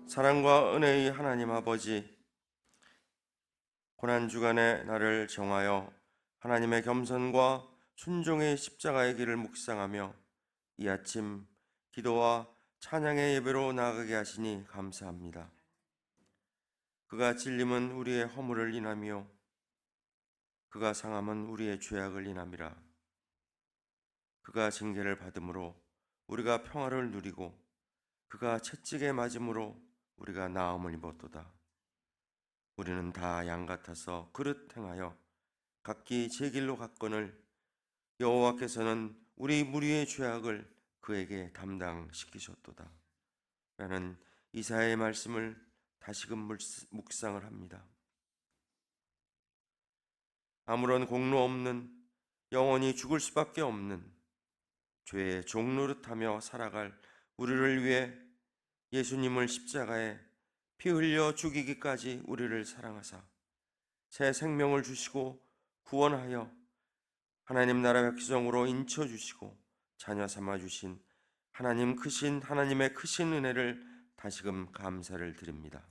사랑과 은혜의 하나님 아버지, 고난주간에 나를 정하여 하나님의 겸손과 순종의 십자가의 길을 묵상하며 이 아침 기도와 찬양의 예배로 나아가게 하시니 감사합니다. 그가 찔림은 우리의 허물을 인하며 그가 상함은 우리의 죄악을 인함이라. 그가 징계를 받음으로 우리가 평화를 누리고 그가 채찍에 맞음으로 우리가 나음을 입었도다. 우리는 다 양 같아서 그릇 행하여 각기 제 길로 갔거늘 여호와께서는 우리 무리의 죄악을 그에게 담당시키셨도다. 라는 이사야의 말씀을 다시금 묵상을 합니다. 아무런 공로 없는, 영원히 죽을 수밖에 없는 죄의 종노릇하며 살아갈 우리를 위해 예수님을 십자가에 피 흘려 죽이기까지 우리를 사랑하사 새 생명을 주시고 구원하여 하나님 나라 백성으로 인쳐주시고 자녀 삼아주신 하나님의 크신 은혜를 다시금 감사를 드립니다.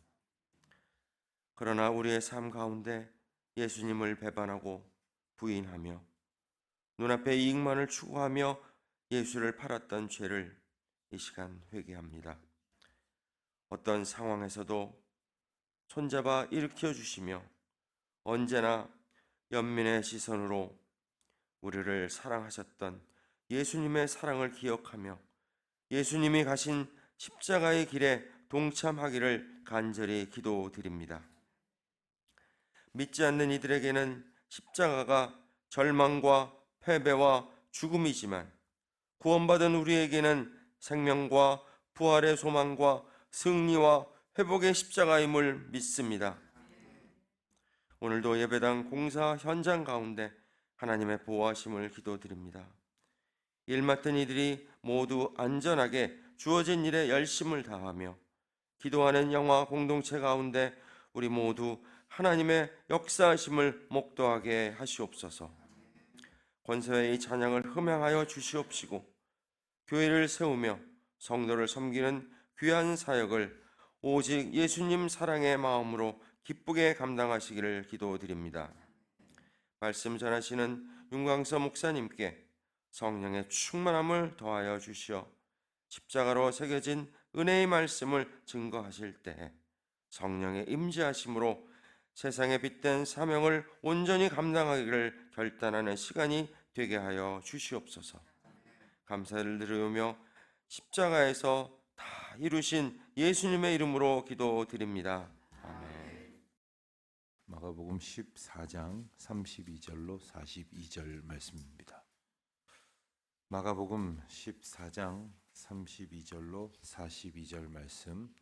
그러나 우리의 삶 가운데 예수님을 배반하고 부인하며 눈앞의 이익만을 추구하며 예수를 팔았던 죄를 이 시간 회개합니다. 어떤 상황에서도 손잡아 일으켜 주시며 언제나 연민의 시선으로 우리를 사랑하셨던 예수님의 사랑을 기억하며 예수님이 가신 십자가의 길에 동참하기를 간절히 기도드립니다. 믿지 않는 이들에게는 십자가가 절망과 패배와 죽음이지만 구원받은 우리에게는 생명과 부활의 소망과 승리와 회복의 십자가임을 믿습니다. 오늘도 예배당 공사 현장 가운데 하나님의 보호하심을 기도드립니다. 일 맡은 이들이 모두 안전하게 주어진 일에 열심을 다하며 기도하는 영화 공동체 가운데 우리 모두 하나님의 역사하심을 목도하게 하시옵소서. 권세의 찬양을 흠양하여 주시옵시고 교회를 세우며 성도를 섬기는 귀한 사역을 오직 예수님 사랑의 마음으로 기쁘게 감당하시기를 기도드립니다. 말씀 전하시는 윤광서 목사님께 성령의 충만함을 더하여 주시어 십자가로 새겨진 은혜의 말씀을 증거하실 때 성령의 임재하심으로 세상에 빗댄 사명을 온전히 감당하기를 결단하는 시간이 되게 하여 주시옵소서. 감사를 드리며 십자가에서 다 이루신 예수님의 이름으로 기도드립니다. 아멘. 마가복음 14장 32절로 42절 말씀입니다. 마가복음 14장 32절로 42절 말씀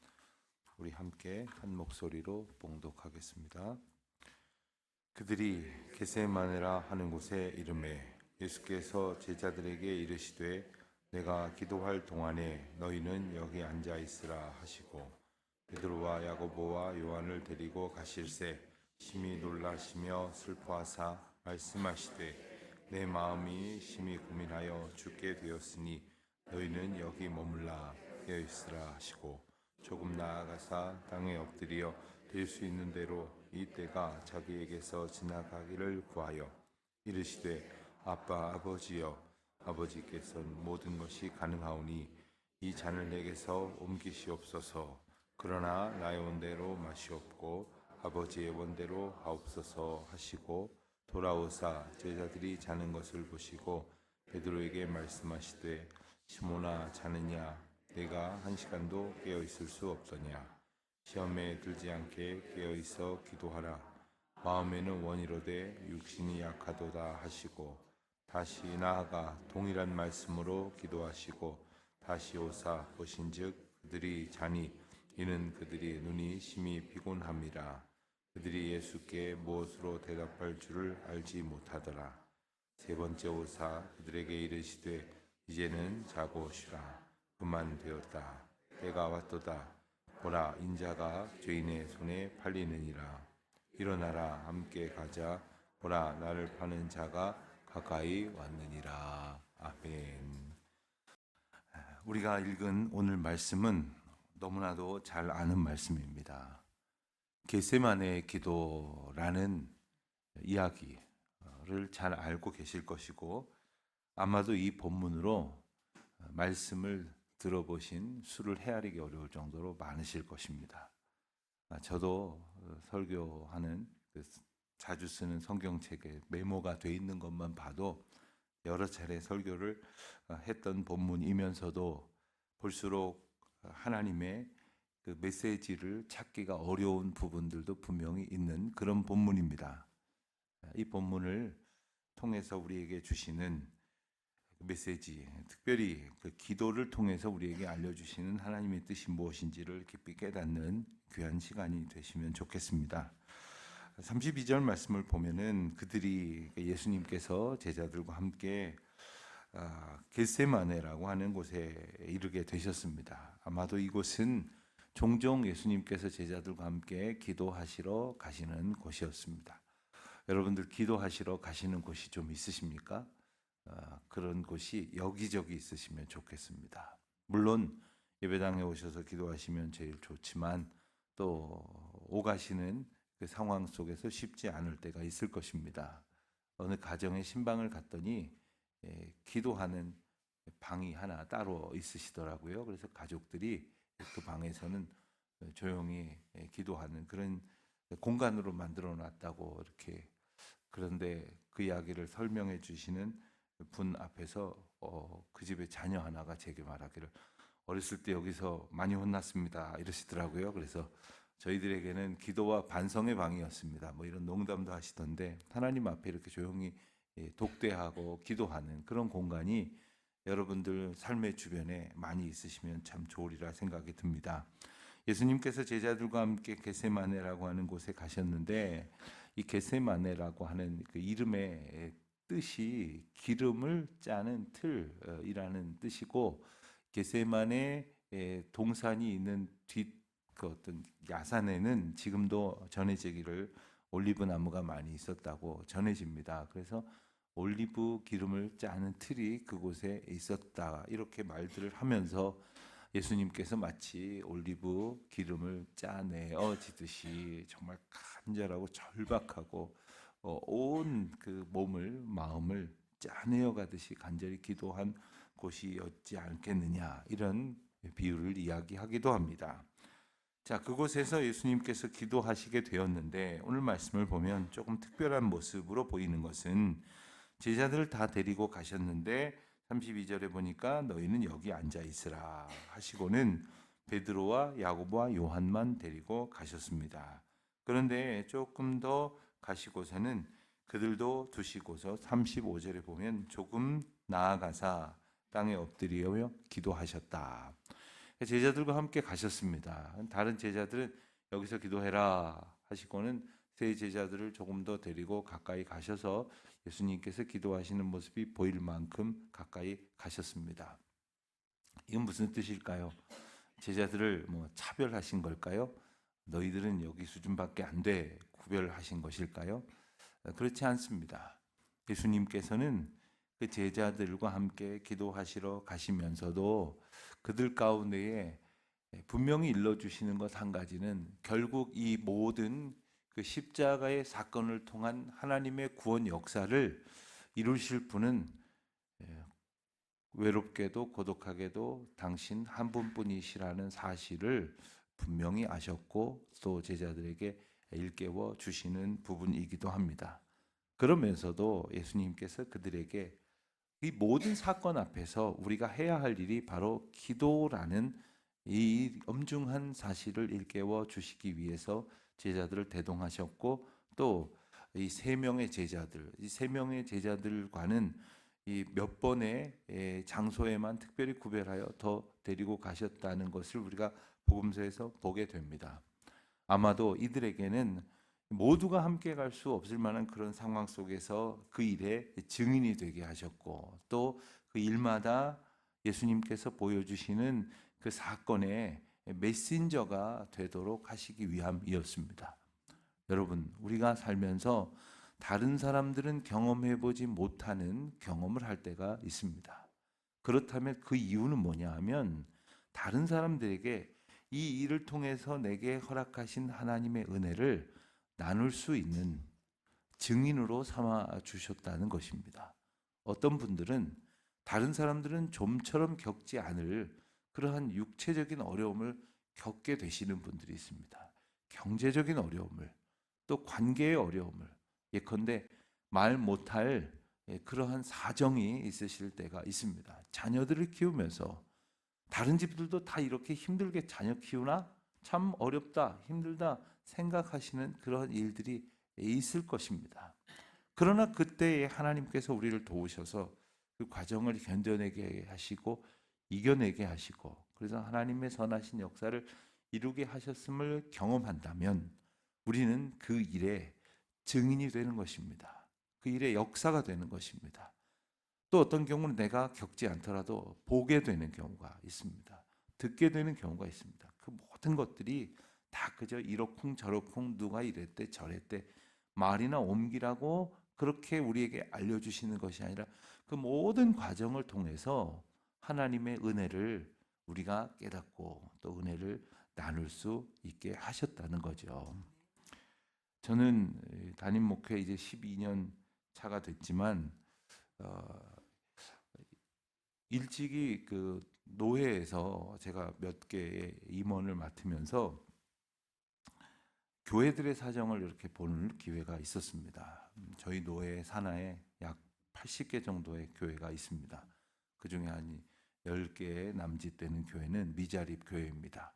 우리 함께 한 목소리로 봉독하겠습니다. 그들이 겟세마네라 하는 곳에 이르매 예수께서 제자들에게 이르시되 내가 기도할 동안에 너희는 여기 앉아 있으라 하시고 베드로와 야고보와 요한을 데리고 가실새 심히 놀라시며 슬퍼하사 말씀하시되 내 마음이 심히 고민하여 죽게 되었으니 너희는 여기 머물라 깨어 있으라 하시고 조금 나아가사 땅에 엎드려 될 수 있는 대로 이 때가 자기에게서 지나가기를 구하여 이르시되 아빠 아버지여 아버지께서는 모든 것이 가능하오니 이 잔을 내게서 옮기시옵소서. 그러나 나의 원대로 마시옵고 아버지의 원대로 하옵소서 하시고 돌아오사 제자들이 자는 것을 보시고 베드로에게 말씀하시되 시몬아 자느냐 내가 한 시간도 깨어 있을 수 없더냐 시험에 들지 않게 깨어 있어 기도하라 마음에는 원이로되 육신이 약하도다 하시고 다시 나아가 동일한 말씀으로 기도하시고 다시 오사 보신즉 그들이 자니 이는 그들이 눈이 심히 피곤함이라. 그들이 예수께 무엇으로 대답할 줄을 알지 못하더라. 세 번째 오사 그들에게 이르시되 이제는 자고 쉬라. 그만 되었다. 때가 왔도다. 보라 인자가 죄인의 손에 팔리느니라. 일어나라 함께 가자. 보라 나를 파는 자가 가까이 왔느니라. 아멘. 우리가 읽은 오늘 말씀은 너무나도 잘 아는 말씀입니다. 겟세마네 기도라는 이야기를 잘 알고 계실 것이고 아마도 이 본문으로 말씀을 들어보신 수를 헤아리기 어려울 정도로 많으실 것입니다. 저도 설교하는 자주 쓰는 성경책에 메모가 돼 있는 것만 봐도 여러 차례 설교를 했던 본문이면서도 볼수록 하나님의 그 메시지를 찾기가 어려운 부분들도 분명히 있는 그런 본문입니다. 이 본문을 통해서 우리에게 주시는 메시지, 특별히 그 기도를 통해서 우리에게 알려주시는 하나님의 뜻이 무엇인지를 깊이 깨닫는 귀한 시간이 되시면 좋겠습니다. 32절 말씀을 보면은 그들이 예수님께서 제자들과 함께 겟세마네라고 하는 곳에 이르게 되셨습니다. 아마도 이곳은 종종 예수님께서 제자들과 함께 기도하시러 가시는 곳이었습니다. 여러분들 기도하시러 가시는 곳이 좀 있으십니까? 그런 곳이 여기저기 있으시면 좋겠습니다. 물론 예배당에 오셔서 기도하시면 제일 좋지만 또 오가시는 그 상황 속에서 쉽지 않을 때가 있을 것입니다. 어느 가정에 신방을 갔더니 기도하는 방이 하나 따로 있으시더라고요. 그래서 가족들이 그 방에서는 조용히 기도하는 그런 공간으로 만들어 놨다고 이렇게, 그런데 그 이야기를 설명해 주시는 분 앞에서 그 집의 자녀 하나가 제게 말하기를 어렸을 때 여기서 많이 혼났습니다 이러시더라고요. 그래서 저희들에게는 기도와 반성의 방이었습니다. 뭐 이런 농담도 하시던데 하나님 앞에 이렇게 조용히 독대하고 기도하는 그런 공간이 여러분들 삶의 주변에 많이 있으시면 참 좋으리라 생각이 듭니다. 예수님께서 제자들과 함께 겟세마네라고 하는 곳에 가셨는데 이 겟세마네라고 하는 그 이름의 뜻이 기름을 짜는 틀이라는 뜻이고, 겟세마네 동산이 있는 그 어떤 야산에는 지금도 전해지기를 올리브 나무가 많이 있었다고 전해집니다. 그래서 올리브 기름을 짜는 틀이 그곳에 있었다 이렇게 말들을 하면서 예수님께서 마치 올리브 기름을 짜내어지듯이 정말 간절하고 절박하고 온 그 몸을 마음을 짜내어 가듯이 간절히 기도한 곳이었지 않겠느냐, 이런 비유를 이야기하기도 합니다. 자, 그곳에서 예수님께서 기도하시게 되었는데 오늘 말씀을 보면 조금 특별한 모습으로 보이는 것은 제자들을 다 데리고 가셨는데 32절에 보니까 너희는 여기 앉아 있으라 하시고는 베드로와 야고보와 요한만 데리고 가셨습니다. 그런데 조금 더 가시고서는 그들도 두시고서 35절에 보면 조금 나아가사 땅에 엎드리며 기도하셨다. 제자들과 함께 가셨습니다. 다른 제자들은 여기서 기도해라 하시고는 세 제자들을 조금 더 데리고 가까이 가셔서 예수님께서 기도하시는 모습이 보일 만큼 가까이 가셨습니다. 이건 무슨 뜻일까요? 제자들을 차별하신 걸까요? 너희들은 여기 수준밖에 안 돼 구별하신 것일까요? 그렇지 않습니다. 예수님께서는 그 제자들과 함께 기도하시러 가시면서도 그들 가운데에 분명히 일러주시는 것 한 가지는 결국 이 모든 그 십자가의 사건을 통한 하나님의 구원 역사를 이루실 분은 외롭게도 고독하게도 당신 한 분뿐이시라는 사실을 분명히 아셨고 또 제자들에게 일깨워 주시는 부분이기도 합니다. 그러면서도 예수님께서 그들에게 이 모든 사건 앞에서 우리가 해야 할 일이 바로 기도라는 이 엄중한 사실을 일깨워 주시기 위해서 제자들을 대동하셨고, 또 이 세 명의 제자들, 이 세 명의 제자들과는 이 몇 번의 장소에만 특별히 구별하여 더 데리고 가셨다는 것을 우리가 복음서에서 보게 됩니다. 아마도 이들에게는 모두가 함께 갈 수 없을 만한 그런 상황 속에서 그 일에 증인이 되게 하셨고, 또 그 일마다 예수님께서 보여주시는 그 사건의 메신저가 되도록 하시기 위함이었습니다. 여러분, 우리가 살면서 다른 사람들은 경험해보지 못하는 경험을 할 때가 있습니다. 그렇다면 그 이유는 뭐냐 하면 다른 사람들에게 이 일을 통해서 내게 허락하신 하나님의 은혜를 나눌 수 있는 증인으로 삼아 주셨다는 것입니다. 어떤 분들은 다른 사람들은 좀처럼 겪지 않을 그러한 육체적인 어려움을 겪게 되시는 분들이 있습니다. 경제적인 어려움을, 또 관계의 어려움을, 예컨대 말 못할 그러한 사정이 있으실 때가 있습니다. 자녀들을 키우면서 다른 집들도 다 이렇게 힘들게 자녀 키우나? 참 어렵다, 힘들다 생각하시는 그런 일들이 있을 것입니다. 그러나 그때에 하나님께서 우리를 도우셔서 그 과정을 견뎌내게 하시고 이겨내게 하시고, 그래서 하나님의 선하신 역사를 이루게 하셨음을 경험한다면 우리는 그 일의 증인이 되는 것입니다. 그 일의 역사가 되는 것입니다. 또 어떤 경우는 내가 겪지 않더라도 보게 되는 경우가 있습니다. 듣게 되는 경우가 있습니다. 그 모든 것들이 다 그저 이러쿵 저러쿵 누가 이랬대 저랬대 말이나 옮기라고 그렇게 우리에게 알려주시는 것이 아니라 그 모든 과정을 통해서 하나님의 은혜를 우리가 깨닫고 또 은혜를 나눌 수 있게 하셨다는 거죠. 저는 담임 목회 이제 12년 차가 됐지만 일찍이 그 노회에서 제가 몇 개의 임원을 맡으면서 교회들의 사정을 이렇게 보는 기회가 있었습니다. 저희 노회 산하에 약 80개 정도의 교회가 있습니다. 그 중에 한 10개의 남짓되는 교회는 미자립 교회입니다.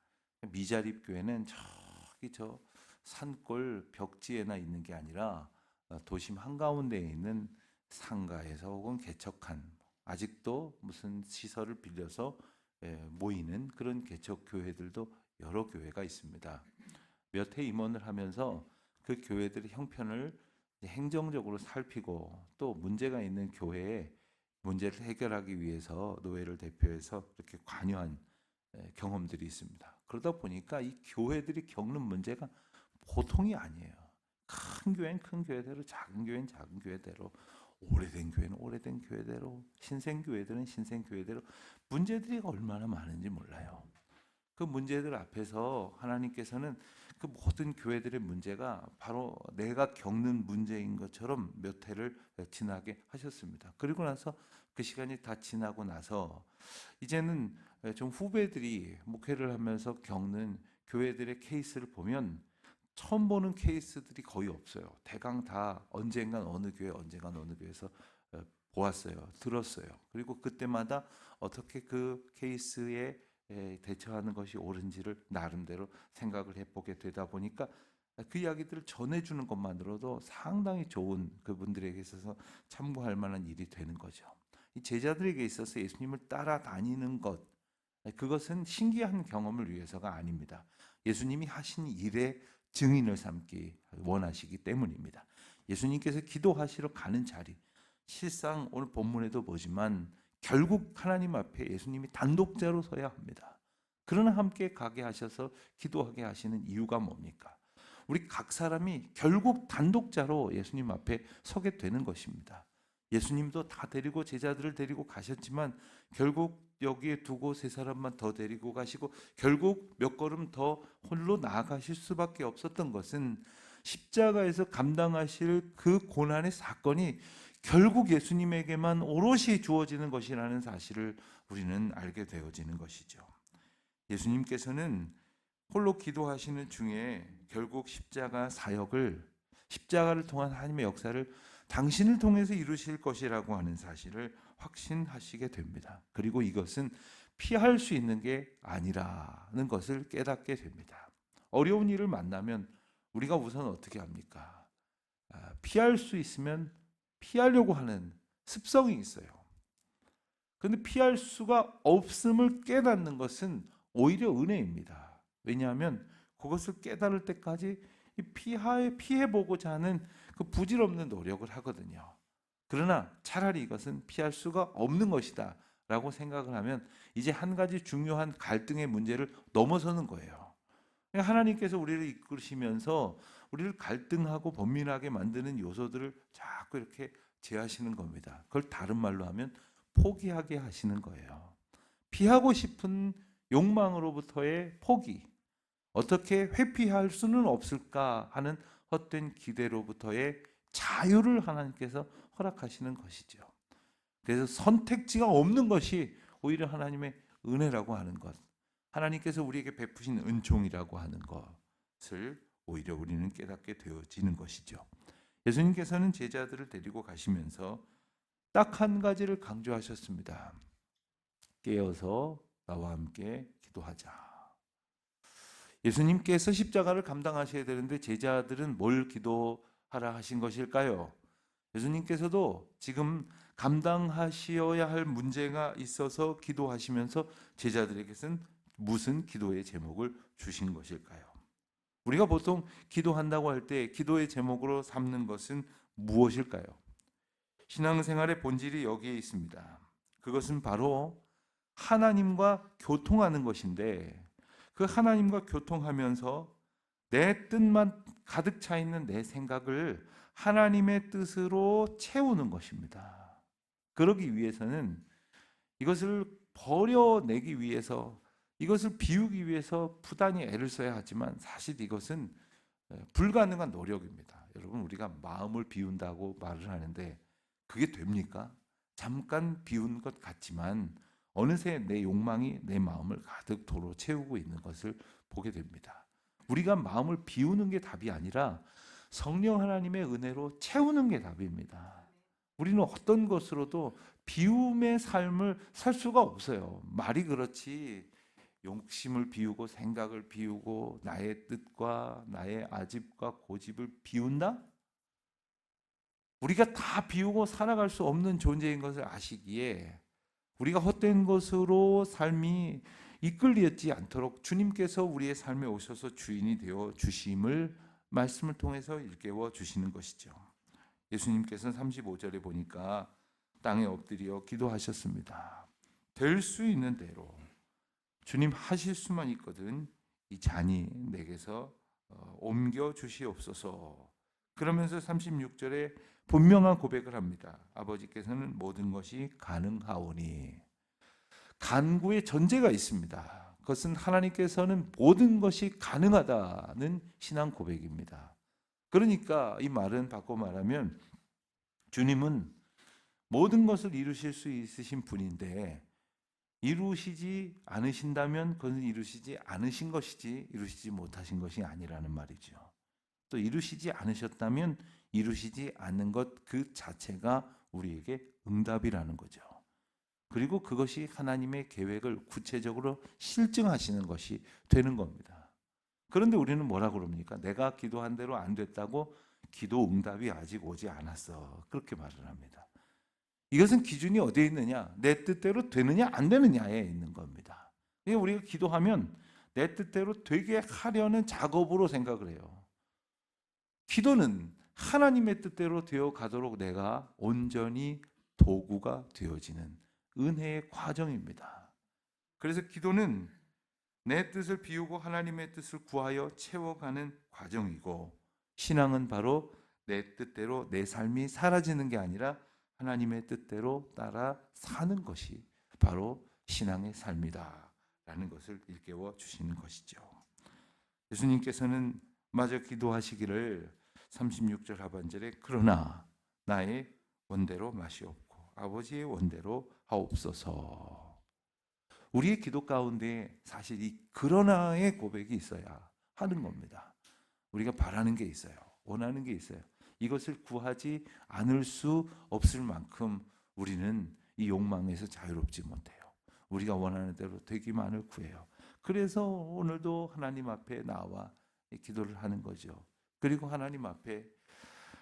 미자립 교회는 저기 저 산골 벽지에나 있는 게 아니라 도심 한가운데에 있는 상가에서 혹은 개척한 아직도 무슨 시설을 빌려서 모이는 그런 개척 교회들도 여러 교회가 있습니다. 몇 해 임원을 하면서 그 교회들의 형편을 행정적으로 살피고 또 문제가 있는 교회에 문제를 해결하기 위해서 노회를 대표해서 이렇게 관여한 경험들이 있습니다. 그러다 보니까 이 교회들이 겪는 문제가 보통이 아니에요. 큰 교회는 큰 교회대로, 작은 교회는 작은 교회대로, 오래된 교회는 오래된 교회대로, 신생 교회들은 신생 교회대로 문제들이 얼마나 많은지 몰라요. 그 문제들 앞에서 하나님께서는 그 모든 교회들의 문제가 바로 내가 겪는 문제인 것처럼 몇 해를 지나게 하셨습니다. 그리고 나서 그 시간이 다 지나고 나서 이제는 좀 후배들이 목회를 하면서 겪는 교회들의 케이스를 보면 처음 보는 케이스들이 거의 없어요. 대강 다 언젠간 어느 교회, 언젠간 어느 교회에서 보았어요. 들었어요. 그리고 그때마다 어떻게 그 케이스에 대처하는 것이 옳은지를 나름대로 생각을 해보게 되다 보니까 그 이야기들을 전해주는 것만으로도 상당히 좋은 그분들에게 있어서 참고할 만한 일이 되는 거죠. 이 제자들에게 있어서 예수님을 따라다니는 것, 그것은 신기한 경험을 위해서가 아닙니다. 예수님이 하신 일의 증인을 삼기 원하시기 때문입니다. 예수님께서 기도하시러 가는 자리, 실상 오늘 본문에도 보지만 결국 하나님 앞에 예수님이 단독자로 서야 합니다. 그러나 함께 가게 하셔서 기도하게 하시는 이유가 뭡니까? 우리 각 사람이 결국 단독자로 예수님 앞에 서게 되는 것입니다. 예수님도 다 데리고 제자들을 데리고 가셨지만 결국 여기에 두고 세 사람만 더 데리고 가시고 결국 몇 걸음 더 홀로 나아가실 수밖에 없었던 것은 십자가에서 감당하실 그 고난의 사건이 결국 예수님에게만 오롯이 주어지는 것이라는 사실을 우리는 알게 되어지는 것이죠. 예수님께서는 홀로 기도하시는 중에 결국 십자가 사역을, 십자가를 통한 하나님의 역사를 당신을 통해서 이루실 것이라고 하는 사실을 확신하시게 됩니다. 그리고 이것은 피할 수 있는 게 아니라는 것을 깨닫게 됩니다. 어려운 일을 만나면 우리가 우선 어떻게 합니까? 피할 수 있으면 피하려고 하는 습성이 있어요. 그런데 피할 수가 없음을 깨닫는 것은 오히려 은혜입니다. 왜냐하면 그것을 깨달을 때까지 피해보고자 하는 그 부질없는 노력을 하거든요. 그러나 차라리 이것은 피할 수가 없는 것이다 라고 생각을 하면 이제 한 가지 중요한 갈등의 문제를 넘어서는 거예요. 하나님께서 우리를 이끌으시면서 우리를 갈등하고 번민하게 만드는 요소들을 자꾸 이렇게 제하시는 겁니다. 그걸 다른 말로 하면 포기하게 하시는 거예요. 피하고 싶은 욕망으로부터의 포기, 어떻게 회피할 수는 없을까 하는 헛된 기대로부터의 자유를 하나님께서 허락하시는 것이죠. 그래서 선택지가 없는 것이 오히려 하나님의 은혜라고 하는 것, 하나님께서 우리에게 베푸신 은총이라고 하는 것을 오히려 우리는 깨닫게 되어지는 것이죠. 예수님께서는 제자들을 데리고 가시면서 딱 한 가지를 강조하셨습니다. 깨어서 나와 함께 기도하자. 예수님께서 십자가를 감당하셔야 되는데 제자들은 뭘 기도하라 하신 것일까요? 예수님께서도 지금 감당하셔야 할 문제가 있어서 기도하시면서 제자들에게는 무슨 기도의 제목을 주신 것일까요? 우리가 보통 기도한다고 할 때 기도의 제목으로 삼는 것은 무엇일까요? 신앙생활의 본질이 여기에 있습니다. 그것은 바로 하나님과 교통하는 것인데, 그 하나님과 교통하면서 내 뜻만 가득 차 있는 내 생각을 하나님의 뜻으로 채우는 것입니다. 그러기 위해서는 이것을 버려내기 위해서, 이것을 비우기 위해서 부단히 애를 써야 하지만 사실 이것은 불가능한 노력입니다. 여러분, 우리가 마음을 비운다고 말을 하는데 그게 됩니까? 잠깐 비운 것 같지만 어느새 내 욕망이 내 마음을 가득 도로 채우고 있는 것을 보게 됩니다. 우리가 마음을 비우는 게 답이 아니라 성령 하나님의 은혜로 채우는 게 답입니다. 우리는 어떤 것으로도 비움의 삶을 살 수가 없어요. 말이 그렇지, 욕심을 비우고 생각을 비우고 나의 뜻과 나의 아집과 고집을 비운다? 우리가 다 비우고 살아갈 수 없는 존재인 것을 아시기에 우리가 헛된 것으로 삶이 이끌리지 않도록 주님께서 우리의 삶에 오셔서 주인이 되어 주심을 말씀을 통해서 일깨워 주시는 것이죠. 예수님께서는 35절에 보니까 땅에 엎드려 기도하셨습니다. 될 수 있는 대로 주님 하실 수만 있거든 이 잔이 내게서 옮겨 주시옵소서. 그러면서 36절에 분명한 고백을 합니다. 아버지께서는 모든 것이 가능하오니. 간구의 전제가 있습니다. 그것은 하나님께서는 모든 것이 가능하다는 신앙 고백입니다. 그러니까 이 말은 바꿔 말하면 주님은 모든 것을 이루실 수 있으신 분인데 이루시지 않으신다면 그것은 이루시지 않으신 것이지 이루시지 못하신 것이 아니라는 말이죠. 또 이루시지 않으셨다면 이루시지 않는 것 그 자체가 우리에게 응답이라는 거죠. 그리고 그것이 하나님의 계획을 구체적으로 실증하시는 것이 되는 겁니다. 그런데 우리는 뭐라 그럽니까? 내가 기도한 대로 안 됐다고 기도 응답이 아직 오지 않았어. 그렇게 말을 합니다. 이것은 기준이 어디에 있느냐? 내 뜻대로 되느냐 안 되느냐에 있는 겁니다. 우리가 기도하면 내 뜻대로 되게 하려는 작업으로 생각을 해요. 기도는 하나님의 뜻대로 되어 가도록 내가 온전히 도구가 되어지는 은혜의 과정입니다. 그래서 기도는 내 뜻을 비우고 하나님의 뜻을 구하여 채워가는 과정이고, 신앙은 바로 내 뜻대로 내 삶이 사라지는 게 아니라 하나님의 뜻대로 따라 사는 것이 바로 신앙의 삶이다 라는 것을 일깨워 주시는 것이죠. 예수님께서는 마저 기도하시기를 36절 하반절에 그러나 나의 원대로 마시옵고 아버지의 원대로 하옵소서. 우리의 기도 가운데 사실 이 그러나의 고백이 있어야 하는 겁니다. 우리가 바라는 게 있어요. 원하는 게 있어요. 이것을 구하지 않을 수 없을 만큼 우리는 이 욕망에서 자유롭지 못해요. 우리가 원하는 대로 되기만을 구해요. 그래서 오늘도 하나님 앞에 나와 기도를 하는 거죠. 그리고 하나님 앞에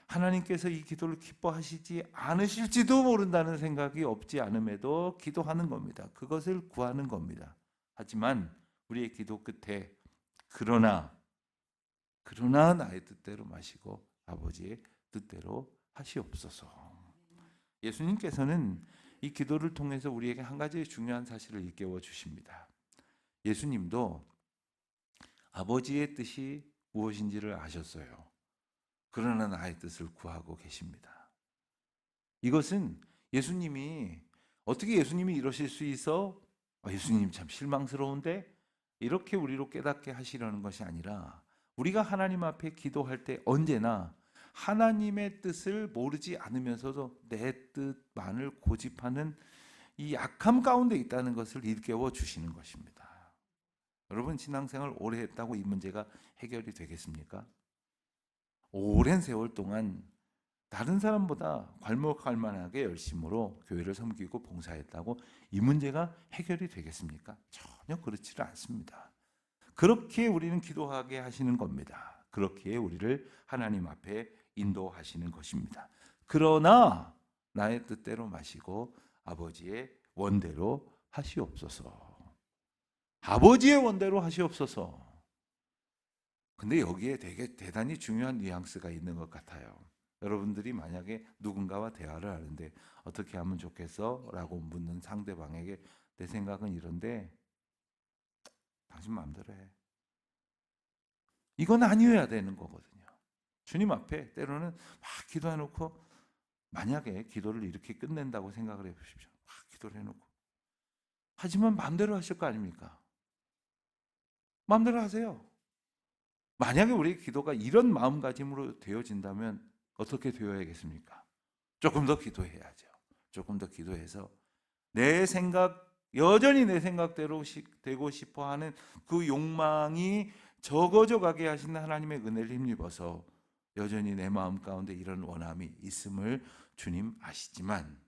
하나님께서 이 기도를 기뻐하시지 않으실지도 모른다는 생각이 없지 않음에도 기도하는 겁니다. 그것을 구하는 겁니다. 하지만 우리의 기도 끝에 그러나 나의 뜻대로 마시고 아버지의 뜻대로 하시옵소서. 예수님께서는 이 기도를 통해서 우리에게 한 가지 중요한 사실을 일깨워 주십니다. 예수님도 아버지의 뜻이 무엇인지를 아셨어요. 그러나 나의 뜻을 구하고 계십니다. 이것은 예수님이 어떻게 예수님이 이러실 수 있어? 예수님 참 실망스러운데 이렇게 우리로 깨닫게 하시려는 것이 아니라 우리가 하나님 앞에 기도할 때 언제나 하나님의 뜻을 모르지 않으면서도 내 뜻만을 고집하는 이 약함 가운데 있다는 것을 일깨워 주시는 것입니다. 여러분 신앙생활 오래 했다고 이 문제가 해결이 되겠습니까? 오랜 세월 동안 다른 사람보다 괄목할 만하게 열심으로 교회를 섬기고 봉사했다고 이 문제가 해결이 되겠습니까? 전혀 그렇지는 않습니다. 그렇게 우리는 기도하게 하시는 겁니다. 그렇게 우리를 하나님 앞에 인도하시는 것입니다. 그러나 나의 뜻대로 마시고 아버지의 원대로 하시옵소서. 아버지의 원대로 하시옵소서. 근데 여기에 되게 대단히 중요한 뉘앙스가 있는 것 같아요. 여러분들이 만약에 누군가와 대화를 하는데 어떻게 하면 좋겠어? 라고 묻는 상대방에게 내 생각은 이런데 당신 마음대로 해. 이건 아니어야 되는 거거든요. 주님 앞에 때로는 막 기도해놓고 만약에 기도를 이렇게 끝낸다고 생각을 해보십시오. 막 기도를 해놓고 하지만 마음대로 하실 거 아닙니까? 마음대로 하세요. 만약에 우리의 기도가 이런 마음가짐으로 되어진다면 어떻게 되어야겠습니까? 조금 더 기도해야죠. 조금 더 기도해서 내 생각, 여전히 내 생각대로 되고 싶어 하는 그 욕망이 적어져 가게 하시는 하나님의 은혜를 힘입어서 여전히 내 마음 가운데 이런 원함이 있음을 주님 아시지만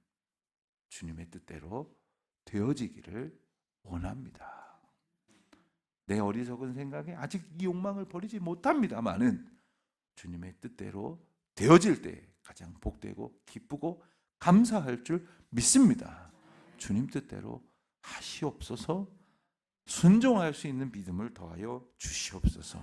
주님의 뜻대로 되어지기를 원합니다. 내 어리석은 생각에 아직 이 욕망을 버리지 못합니다만은 주님의 뜻대로 되어질 때 가장 복되고 기쁘고 감사할 줄 믿습니다. 주님 뜻대로 하시옵소서. 순종할 수 있는 믿음을 더하여 주시옵소서.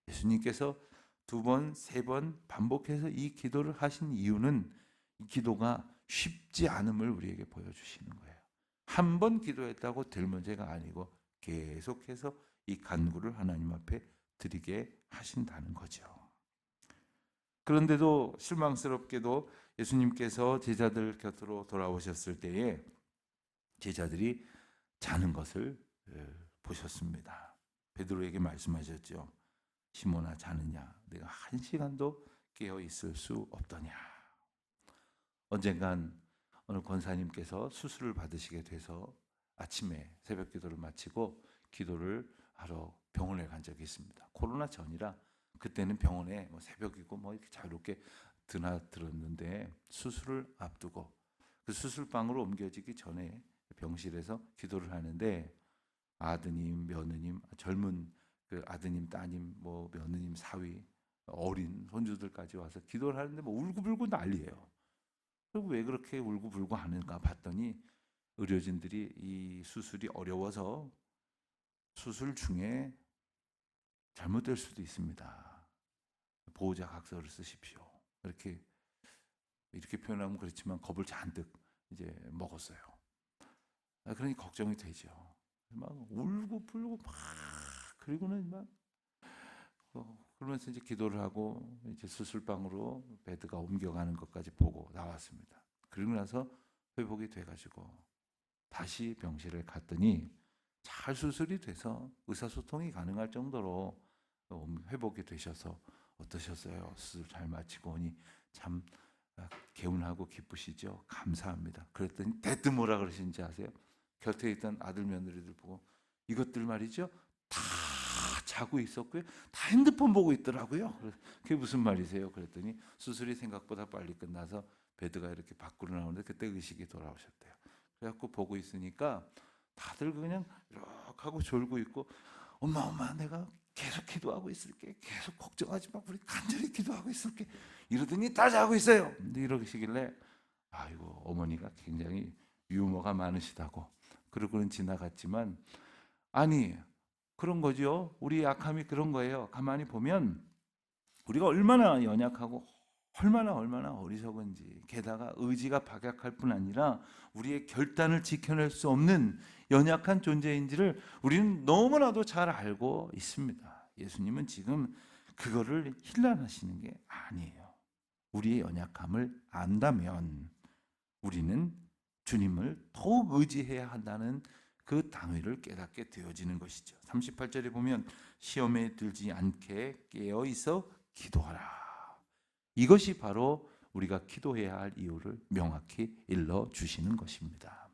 예수님께서 2번, 3번 반복해서 이 기도를 하신 이유는 이 기도가 쉽지 않음을 우리에게 보여주시는 거예요. 한 번 기도했다고 될 문제가 아니고 계속해서 이 간구를 하나님 앞에 드리게 하신다는 거죠. 그런데도 실망스럽게도 예수님께서 제자들 곁으로 돌아오셨을 때에 제자들이 자는 것을 보셨습니다. 베드로에게 말씀하셨죠. 시몬아 자느냐? 내가 1시간도 깨어 있을 수 없더냐? 언젠간 어느 권사님께서 수술을 받으시게 돼서 아침에 새벽 기도를 마치고 기도를 하러 병원에 간 적이 있습니다. 코로나 전이라 그때는 병원에 새벽이고 이렇게 자유롭게 드나들었는데 수술을 앞두고 그 수술방으로 옮겨지기 전에 병실에서 기도를 하는데 아드님, 며느님, 젊은 그 아드님, 따님, 며느님, 사위, 어린 손주들까지 와서 기도를 하는데 울고불고 난리예요. 그리고 왜 그렇게 울고불고 하는가 봤더니 의료진들이 이 수술이 어려워서 수술 중에 잘못될 수도 있습니다. 보호자 각서를 쓰십시오. 이렇게 표현하면 그렇지만 겁을 잔뜩 이제 먹었어요. 그러니 걱정이 되죠. 막 울고 불고 막 그리고는 막 그러면서 이제 기도를 하고 이제 수술방으로 베드가 옮겨가는 것까지 보고 나왔습니다. 그리고 나서 회복이 돼가지고 다시 병실에 갔더니 잘 수술이 돼서 의사소통이 가능할 정도로 회복이 되셔서 어떠셨어요? 수술 잘 마치고 오니 참 개운하고 기쁘시죠? 감사합니다. 그랬더니 대뜸 뭐라 그러신지 아세요? 곁에 있던 아들 며느리들 보고 이것들 말이죠 다 자고 있었고요 다 핸드폰 보고 있더라고요. 그게 무슨 말이세요? 그랬더니 수술이 생각보다 빨리 끝나서 베드가 이렇게 밖으로 나오는데 그때 의식이 돌아오셨대요. 그래갖고 보고 있으니까 다들 그냥 이렇게 하고 졸고 있고 엄마 내가 계속 기도하고 있을게. 계속 걱정하지 마. 우리 간절히 기도하고 있을게. 이러더니 다 자고 있어요. 근데 이러시길래 아이고 어머니가 굉장히 유머가 많으시다고 그러고는 지나갔지만 아니 그런 거죠. 우리 약함이 그런 거예요. 가만히 보면 우리가 얼마나 연약하고 얼마나 어리석은지 게다가 의지가 박약할 뿐 아니라 우리의 결단을 지켜낼 수 없는 연약한 존재인지를 우리는 너무나도 잘 알고 있습니다. 예수님은 지금 그거를 힐난하시는 게 아니에요. 우리의 연약함을 안다면 우리는 주님을 더욱 의지해야 한다는 그 당위를 깨닫게 되어지는 것이죠. 38절에 보면 시험에 들지 않게 깨어 있어 기도하라. 이것이 바로 우리가 기도해야 할 이유를 명확히 일러 주시는 것입니다.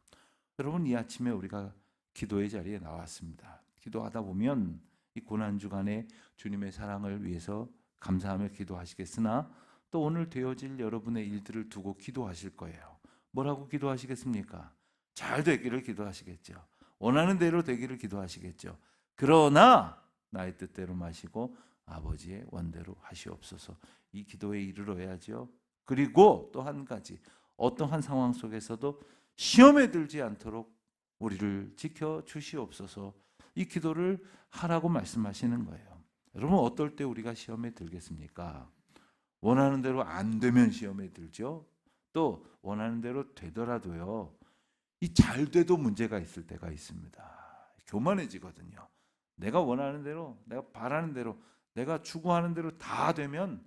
여러분, 이 아침에 우리가 기도의 자리에 나왔습니다. 기도하다 보면 이 고난 주간에 주님의 사랑을 위해서 감사하며 기도하시겠으나 또 오늘 되어질 여러분의 일들을 두고 기도하실 거예요. 뭐라고 기도하시겠습니까? 잘 되기를 기도하시겠죠. 원하는 대로 되기를 기도하시겠죠. 그러나 나의 뜻대로 마시고 아버지의 원대로 하시옵소서. 이 기도에 이르러야죠. 그리고 또 한 가지, 어떠한 상황 속에서도 시험에 들지 않도록 우리를 지켜 주시옵소서. 이 기도를 하라고 말씀하시는 거예요. 여러분, 어떨 때 우리가 시험에 들겠습니까? 원하는 대로 안 되면 시험에 들죠. 또 원하는 대로 되더라도요, 이 잘 돼도 문제가 있을 때가 있습니다. 교만해지거든요. 내가 원하는 대로, 내가 바라는 대로, 내가 추구하는 대로 다 되면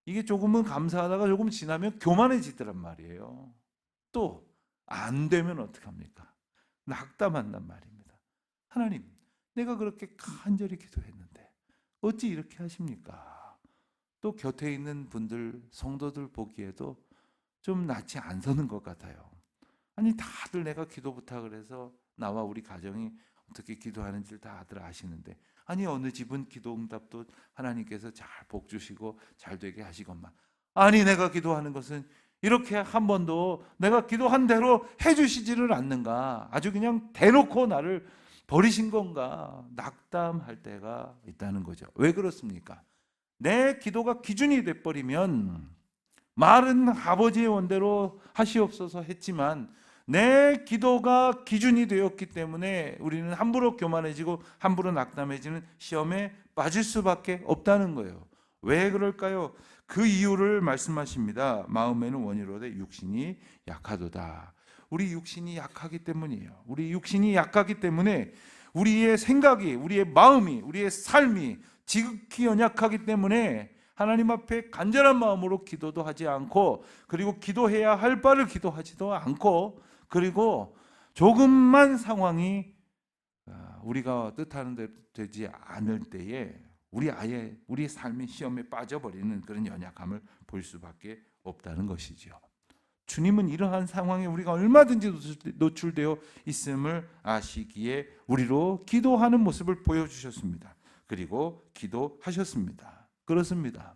이게 조금은 감사하다가 조금 지나면 교만해지더란 말이에요. 또 안 되면 어떡합니까? 낙담한단 말입니다. 하나님, 내가 그렇게 간절히 기도했는데 어찌 이렇게 하십니까? 또 곁에 있는 분들, 성도들 보기에도 좀 낯이 안 서는 것 같아요. 아니, 다들 내가 기도 부탁을 해서 나와 우리 가정이 어떻게 기도하는지를 다들 아시는데, 아니 어느 집은 기도 응답도 하나님께서 잘 복 주시고 잘 되게 하시건만, 아니 내가 기도하는 것은 이렇게 한 번도 내가 기도한 대로 해주시지를 않는가? 아주 그냥 대놓고 나를 버리신 건가? 낙담할 때가 있다는 거죠. 왜 그렇습니까? 내 기도가 기준이 돼버리면, 말은 아버지의 원대로 하시옵소서 했지만 내 기도가 기준이 되었기 때문에 우리는 함부로 교만해지고 함부로 낙담해지는 시험에 빠질 수밖에 없다는 거예요. 왜 그럴까요? 그 이유를 말씀하십니다. 마음에는 원이로되 육신이 약하도다. 우리 육신이 약하기 때문이에요. 우리 육신이 약하기 때문에 우리의 생각이, 우리의 마음이, 우리의 삶이 지극히 연약하기 때문에 하나님 앞에 간절한 마음으로 기도도 하지 않고, 그리고 기도해야 할 바를 기도하지도 않고, 그리고 조금만 상황이 우리가 뜻하는 대로 되지 않을 때에 우리 삶이 시험에 빠져버리는 그런 연약함을 볼 수밖에 없다는 것이죠. 주님은 이러한 상황에 우리가 얼마든지 노출되어 있음을 아시기에 우리로 기도하는 모습을 보여주셨습니다. 그리고 기도하셨습니다. 그렇습니다.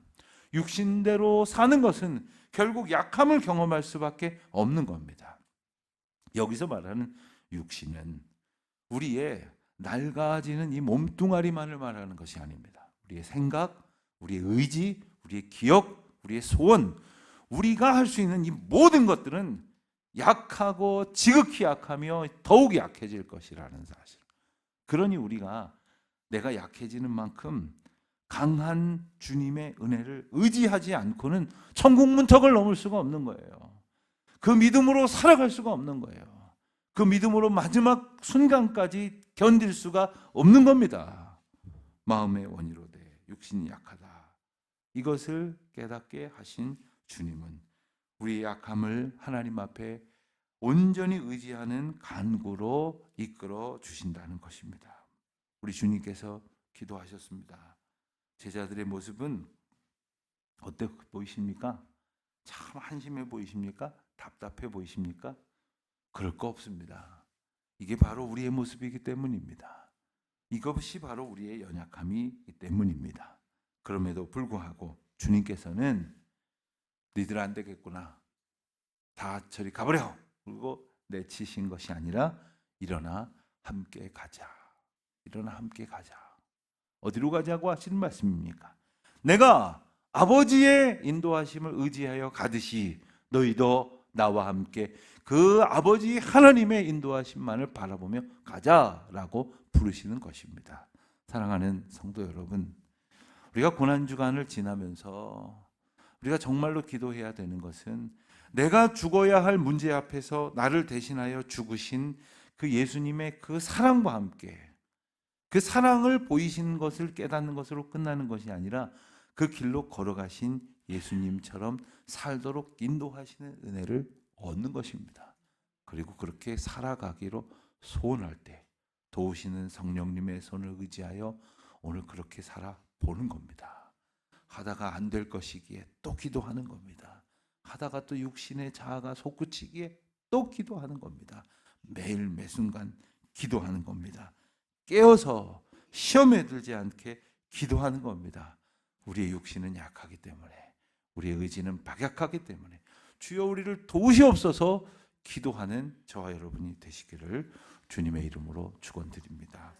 육신대로 사는 것은 결국 약함을 경험할 수밖에 없는 겁니다. 여기서 말하는 육신은 우리의 낡아지는 이 몸뚱아리만을 말하는 것이 아닙니다. 우리의 생각, 우리의 의지, 우리의 기억, 우리의 소원, 우리가 할 수 있는 이 모든 것들은 약하고 지극히 약하며 더욱 약해질 것이라는 사실. 그러니 우리가 내가 약해지는 만큼 강한 주님의 은혜를 의지하지 않고는 천국 문턱을 넘을 수가 없는 거예요. 그 믿음으로 살아갈 수가 없는 거예요. 그 믿음으로 마지막 순간까지 견딜 수가 없는 겁니다. 마음의 원이로되 육신이 약하다. 이것을 깨닫게 하신 주님은 우리의 약함을 하나님 앞에 온전히 의지하는 간구로 이끌어 주신다는 것입니다. 우리 주님께서 기도하셨습니다. 제자들의 모습은 어때 보이십니까? 참 한심해 보이십니까? 답답해 보이십니까? 그럴 거 없습니다. 이게 바로 우리의 모습이기 때문입니다. 이것이 바로 우리의 연약함이기 때문입니다. 그럼에도 불구하고 주님께서는 니들 안 되겠구나, 다 저리 가버려, 그리고 내치신 것이 아니라 일어나 함께 가자. 일어나 함께 가자. 어디로 가자고 하시는 말씀입니까? 내가 아버지의 인도하심을 의지하여 가듯이 너희도 나와 함께 그 아버지 하나님의 인도하심만을 바라보며 가자라고 부르시는 것입니다. 사랑하는 성도 여러분, 우리가 고난주간을 지나면서 우리가 정말로 기도해야 되는 것은 내가 죽어야 할 문제 앞에서 나를 대신하여 죽으신 그 예수님의 그 사랑과 함께 그 사랑을 보이신 것을 깨닫는 것으로 끝나는 것이 아니라 그 길로 걸어가신 예수님처럼 살도록 인도하시는 은혜를 얻는 것입니다. 그리고 그렇게 살아가기로 소원할 때 도우시는 성령님의 손을 의지하여 오늘 그렇게 살아보는 겁니다. 하다가 안 될 것이기에 또 기도하는 겁니다. 하다가 또 육신의 자아가 솟구치기에 또 기도하는 겁니다. 매일 매순간 기도하는 겁니다. 깨어서 시험에 들지 않게 기도하는 겁니다. 우리의 육신은 약하기 때문에, 우리의 의지는 박약하기 때문에 주여 우리를 도우시옵소서 기도하는 저와 여러분이 되시기를 주님의 이름으로 축원드립니다.